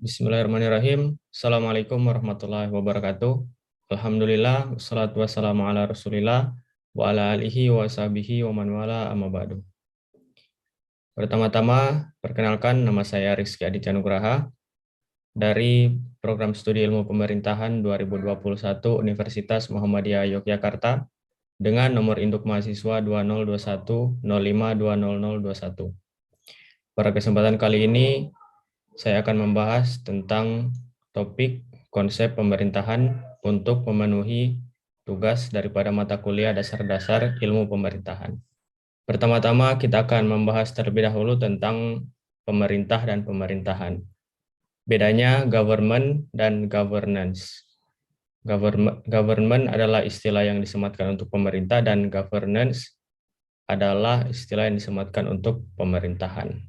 Bismillahirrahmanirrahim. Assalamualaikum warahmatullahi wabarakatuh. Alhamdulillah, wassalatu wassalamu ala rasulillah, wa ala alihi wa sahbihi wa man wala amma ba'du. Pertama-tama, perkenalkan nama saya Rizky Aditya Nugraha dari Program Studi Ilmu Pemerintahan 2021 Universitas Muhammadiyah Yogyakarta dengan nomor induk mahasiswa 202105200021. Pada kesempatan kali ini, saya akan membahas tentang topik konsep pemerintahan untuk memenuhi tugas daripada mata kuliah dasar-dasar ilmu pemerintahan. Pertama-tama kita akan membahas terlebih dahulu tentang pemerintah dan pemerintahan. Bedanya government dan governance. Government adalah istilah yang disematkan untuk pemerintah dan governance adalah istilah yang disematkan untuk pemerintahan.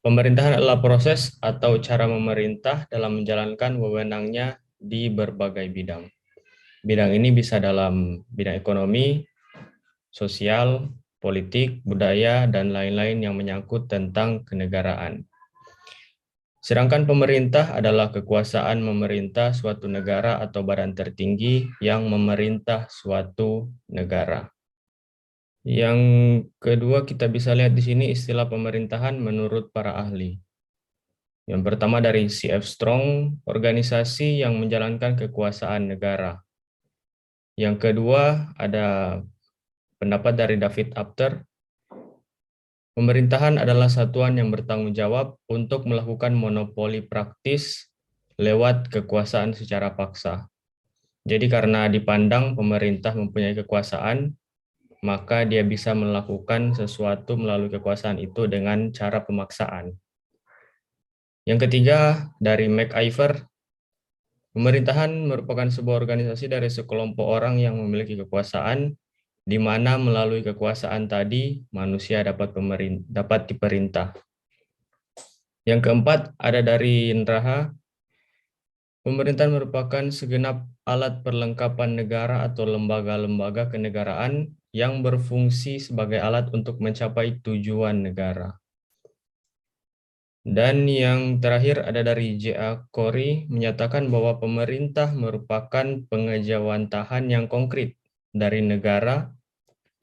Pemerintahan adalah proses atau cara memerintah dalam menjalankan wewenangnya di berbagai bidang. Bidang ini bisa dalam bidang ekonomi, sosial, politik, budaya, dan lain-lain yang menyangkut tentang kenegaraan. Sedangkan pemerintah adalah kekuasaan memerintah suatu negara atau badan tertinggi yang memerintah suatu negara. Yang kedua kita bisa lihat di sini istilah pemerintahan menurut para ahli. Yang pertama dari C.F. Strong, organisasi yang menjalankan kekuasaan negara. Yang kedua ada pendapat dari David Apter, pemerintahan adalah satuan yang bertanggung jawab untuk melakukan monopoli praktis lewat kekuasaan secara paksa. Jadi karena dipandang pemerintah mempunyai kekuasaan, maka dia bisa melakukan sesuatu melalui kekuasaan itu dengan cara pemaksaan. Yang ketiga, dari MacIver, pemerintahan merupakan sebuah organisasi dari sekelompok orang yang memiliki kekuasaan, di mana melalui kekuasaan tadi, manusia dapat diperintah. Yang keempat, ada dari Indraha, pemerintahan merupakan segenap alat perlengkapan negara atau lembaga-lembaga kenegaraan yang berfungsi sebagai alat untuk mencapai tujuan negara. Dan yang terakhir ada dari J.A. Corey menyatakan bahwa pemerintah merupakan pengejawantahan yang konkret dari negara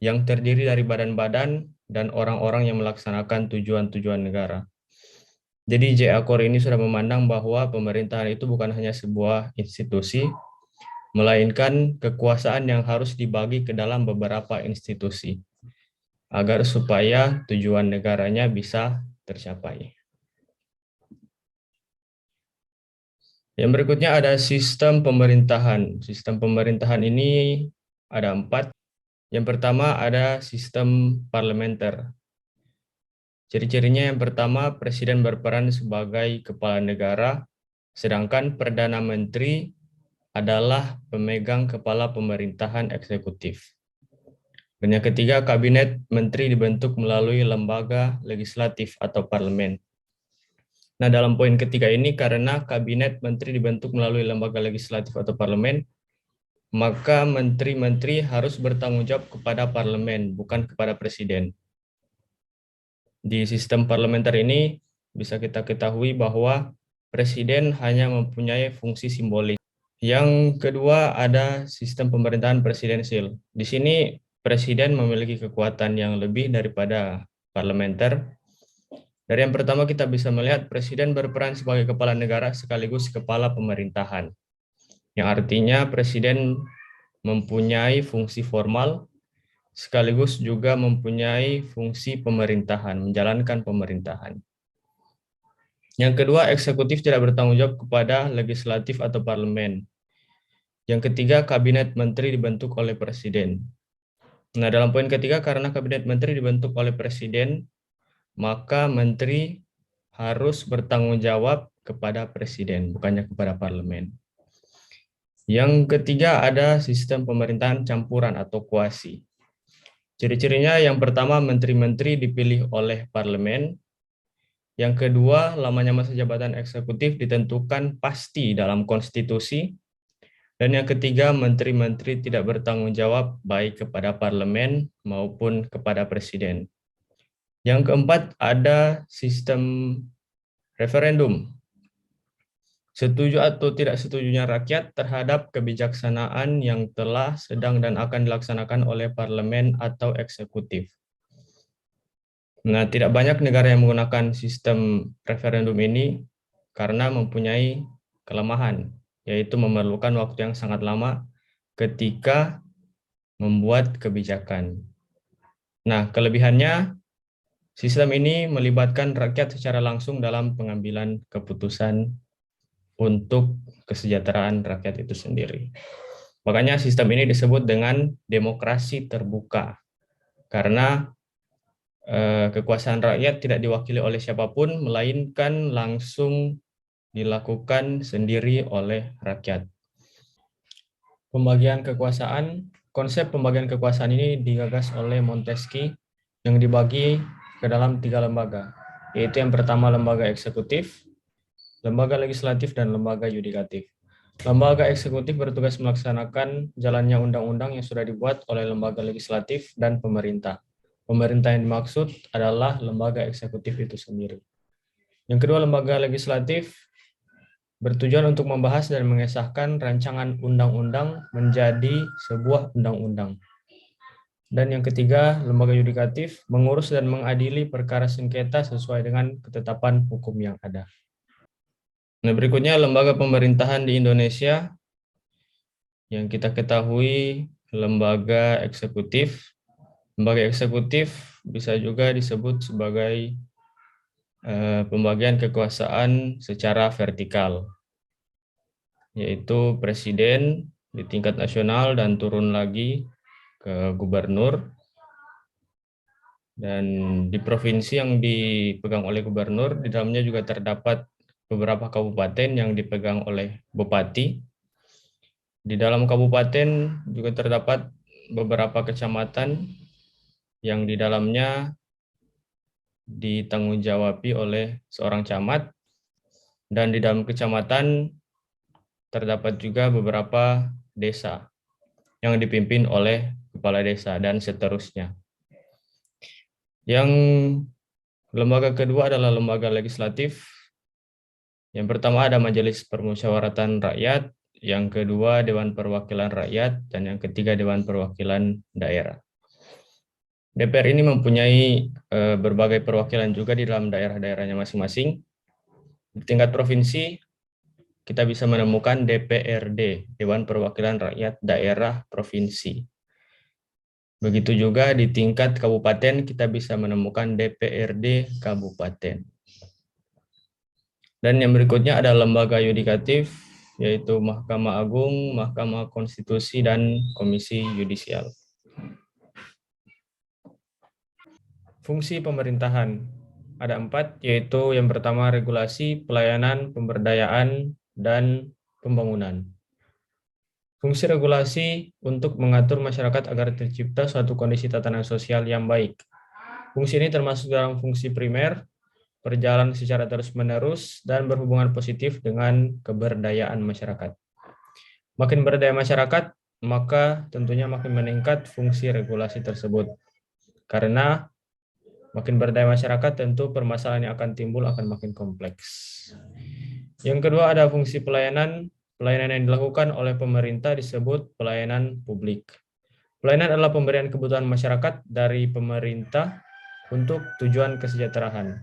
yang terdiri dari badan-badan dan orang-orang yang melaksanakan tujuan-tujuan negara. Jadi J.A. Corey ini sudah memandang bahwa pemerintahan itu bukan hanya sebuah institusi, melainkan kekuasaan yang harus dibagi ke dalam beberapa institusi agar supaya tujuan negaranya bisa tercapai. Yang berikutnya ada sistem pemerintahan. Sistem pemerintahan ini ada 4. Yang pertama ada sistem parlementer. Ciri-cirinya yang pertama, presiden berperan sebagai kepala negara, sedangkan Perdana Menteri adalah pemegang kepala pemerintahan eksekutif. Dan yang ketiga, kabinet menteri dibentuk melalui lembaga legislatif atau parlemen. Nah, dalam poin ketiga ini, karena kabinet menteri dibentuk melalui lembaga legislatif atau parlemen, maka menteri-menteri harus bertanggung jawab kepada parlemen, bukan kepada presiden. Di sistem parlementer ini bisa kita ketahui bahwa presiden hanya mempunyai fungsi simbolik. Yang kedua ada sistem pemerintahan presidensil. Di sini presiden memiliki kekuatan yang lebih daripada parlementer. Dari yang pertama kita bisa melihat presiden berperan sebagai kepala negara sekaligus kepala pemerintahan. Yang artinya presiden mempunyai fungsi formal sekaligus juga mempunyai fungsi pemerintahan, menjalankan pemerintahan. Yang kedua, eksekutif tidak bertanggung jawab kepada legislatif atau parlemen. Yang ketiga, kabinet menteri dibentuk oleh presiden. Nah, dalam poin ketiga, karena kabinet menteri dibentuk oleh presiden, maka menteri harus bertanggung jawab kepada presiden, bukannya kepada parlemen. Yang ketiga, ada sistem pemerintahan campuran atau kuasi. Ciri-cirinya yang pertama, menteri-menteri dipilih oleh parlemen. Yang kedua, lamanya masa jabatan eksekutif ditentukan pasti dalam konstitusi. Dan yang ketiga, menteri-menteri tidak bertanggung jawab baik kepada parlemen maupun kepada presiden. Yang keempat, ada sistem Referendum. Setuju atau tidak setujunya rakyat terhadap kebijaksanaan yang telah, sedang, dan akan dilaksanakan oleh parlemen atau eksekutif. Nah, tidak banyak negara yang menggunakan sistem referendum ini karena mempunyai kelemahan, yaitu memerlukan waktu yang sangat lama ketika membuat kebijakan. Nah, kelebihannya, sistem ini melibatkan rakyat secara langsung dalam pengambilan keputusan untuk kesejahteraan rakyat itu sendiri. Makanya sistem ini disebut dengan demokrasi terbuka, karena kekuasaan rakyat tidak diwakili oleh siapapun, melainkan langsung dilakukan sendiri oleh rakyat. Pembagian kekuasaan, konsep pembagian kekuasaan ini digagas oleh Montesquieu yang dibagi ke dalam 3 lembaga, yaitu yang pertama lembaga eksekutif, lembaga legislatif, dan lembaga yudikatif. Lembaga eksekutif bertugas melaksanakan jalannya undang-undang yang sudah dibuat oleh lembaga legislatif dan pemerintah. Pemerintah yang dimaksud adalah lembaga eksekutif itu sendiri. Yang kedua, lembaga legislatif bertujuan untuk membahas dan mengesahkan rancangan undang-undang menjadi sebuah undang-undang. Dan yang ketiga, lembaga yudikatif mengurus dan mengadili perkara sengketa sesuai dengan ketetapan hukum yang ada. Nah, berikutnya lembaga pemerintahan di Indonesia yang kita ketahui lembaga eksekutif. Lembaga eksekutif bisa juga disebut sebagai pembagian kekuasaan secara vertikal, yaitu presiden di tingkat nasional dan turun lagi ke gubernur. Dan di provinsi yang dipegang oleh gubernur, di dalamnya juga terdapat beberapa kabupaten yang dipegang oleh bupati. Di dalam kabupaten juga terdapat beberapa kecamatan yang di dalamnya ditanggung-jawabi oleh seorang camat, dan di dalam kecamatan terdapat juga beberapa desa yang dipimpin oleh kepala desa, dan seterusnya. Yang lembaga kedua adalah lembaga legislatif. Yang pertama ada Majelis Permusyawaratan Rakyat, yang kedua Dewan Perwakilan Rakyat, dan yang ketiga Dewan Perwakilan Daerah. DPR ini mempunyai berbagai perwakilan juga di dalam daerah-daerahnya masing-masing. Di tingkat provinsi, kita bisa menemukan DPRD, Dewan Perwakilan Rakyat Daerah Provinsi. Begitu juga di tingkat kabupaten, kita bisa menemukan DPRD Kabupaten. Dan yang berikutnya ada lembaga yudikatif, yaitu Mahkamah Agung, Mahkamah Konstitusi, dan Komisi Yudisial. Fungsi pemerintahan ada 4, yaitu yang pertama regulasi, pelayanan, pemberdayaan, dan pembangunan. Fungsi regulasi untuk mengatur masyarakat agar tercipta suatu kondisi tatanan sosial yang baik. Fungsi ini termasuk dalam fungsi primer, berjalan secara terus-menerus, dan berhubungan positif dengan keberdayaan masyarakat. Makin berdaya masyarakat, maka tentunya makin meningkat fungsi regulasi tersebut. Karena makin berdaya masyarakat, tentu permasalahan yang akan timbul akan makin kompleks. Yang kedua ada fungsi pelayanan. Pelayanan yang dilakukan oleh pemerintah disebut pelayanan publik. Pelayanan adalah pemberian kebutuhan masyarakat dari pemerintah untuk tujuan kesejahteraan.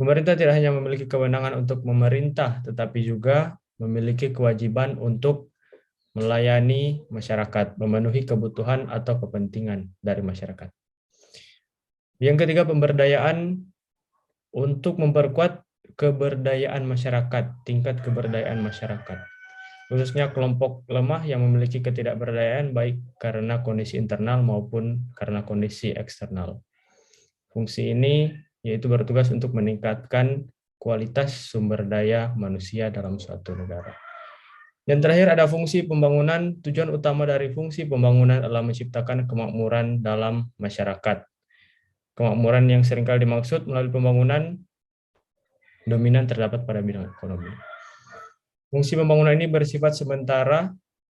Pemerintah tidak hanya memiliki kewenangan untuk memerintah, tetapi juga memiliki kewajiban untuk melayani masyarakat, memenuhi kebutuhan atau kepentingan dari masyarakat. Yang ketiga, pemberdayaan untuk memperkuat keberdayaan masyarakat, tingkat keberdayaan masyarakat. Khususnya kelompok lemah yang memiliki ketidakberdayaan baik karena kondisi internal maupun karena kondisi eksternal. Fungsi ini yaitu bertugas untuk meningkatkan kualitas sumber daya manusia dalam suatu negara. Dan terakhir ada fungsi pembangunan. Tujuan utama dari fungsi pembangunan adalah menciptakan kemakmuran dalam masyarakat. Kemakmuran yang seringkali dimaksud melalui pembangunan dominan terdapat pada bidang ekonomi. Fungsi pembangunan ini bersifat sementara,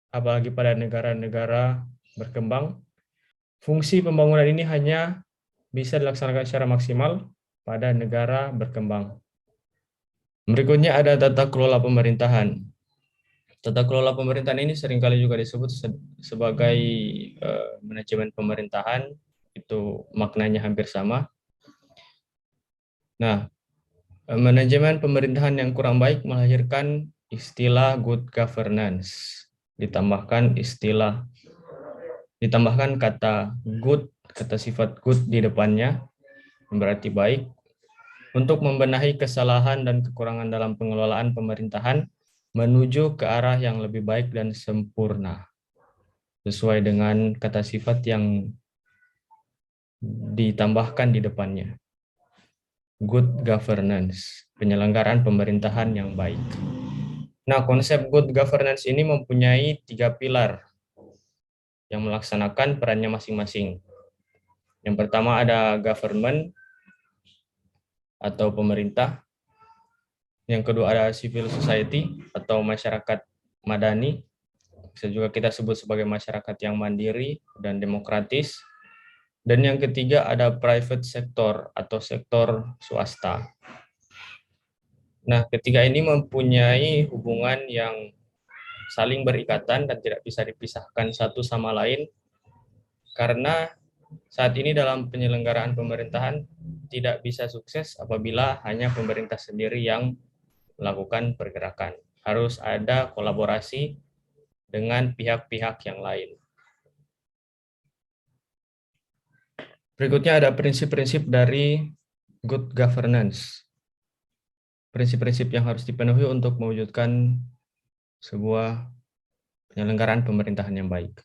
apalagi pada negara-negara berkembang. Fungsi pembangunan ini hanya bisa dilaksanakan secara maksimal pada negara berkembang. Berikutnya ada tata kelola pemerintahan. Tata kelola pemerintahan ini seringkali juga disebut sebagai manajemen pemerintahan, itu maknanya hampir sama. Nah, manajemen pemerintahan yang kurang baik melahirkan istilah good governance, ditambahkan kata good, kata sifat good di depannya, yang berarti baik, untuk membenahi kesalahan dan kekurangan dalam pengelolaan pemerintahan menuju ke arah yang lebih baik dan sempurna, sesuai dengan kata sifat yang ditambahkan di depannya. Good governance, penyelenggaraan pemerintahan yang baik. Nah, konsep good governance ini mempunyai 3 pilar yang melaksanakan perannya masing-masing. Yang pertama ada government atau pemerintah. Yang kedua ada civil society atau masyarakat madani. Bisa juga kita sebut sebagai masyarakat yang mandiri dan demokratis. Dan yang ketiga ada private sector atau sektor swasta. Nah, ketiga ini mempunyai hubungan yang saling berikatan dan tidak bisa dipisahkan satu sama lain, karena saat ini dalam penyelenggaraan pemerintahan tidak bisa sukses apabila hanya pemerintah sendiri yang melakukan pergerakan. Harus ada kolaborasi dengan pihak-pihak yang lain. Berikutnya ada prinsip-prinsip dari good governance. Prinsip-prinsip yang harus dipenuhi untuk mewujudkan sebuah penyelenggaraan pemerintahan yang baik.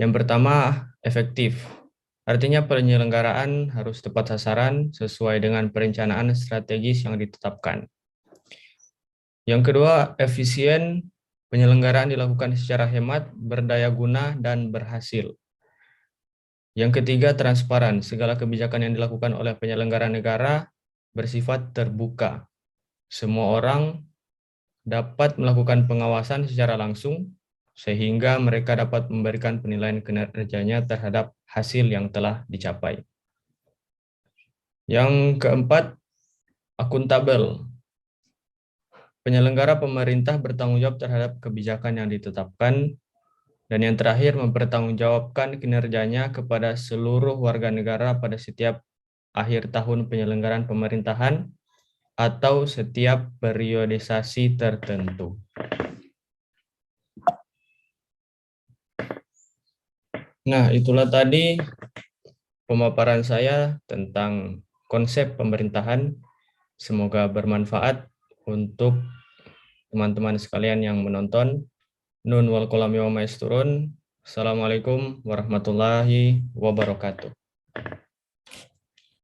Yang pertama, efektif. Artinya penyelenggaraan harus tepat sasaran sesuai dengan perencanaan strategis yang ditetapkan. Yang kedua, efisien. Penyelenggaraan dilakukan secara hemat, berdaya guna, dan berhasil. Yang ketiga, transparan. Segala kebijakan yang dilakukan oleh penyelenggara negara bersifat terbuka. Semua orang dapat melakukan pengawasan secara langsung, sehingga mereka dapat memberikan penilaian kinerjanya terhadap hasil yang telah dicapai. Yang keempat, akuntabel. Penyelenggara pemerintah bertanggung jawab terhadap kebijakan yang ditetapkan. Dan yang terakhir, mempertanggungjawabkan kinerjanya kepada seluruh warga negara pada setiap akhir tahun penyelenggaraan pemerintahan atau setiap periodisasi tertentu. Nah, itulah tadi pemaparan saya tentang konsep pemerintahan. Semoga bermanfaat untuk teman-teman sekalian yang menonton. Nun wal kolami wa maisturun. Assalamualaikum warahmatullahi wabarakatuh.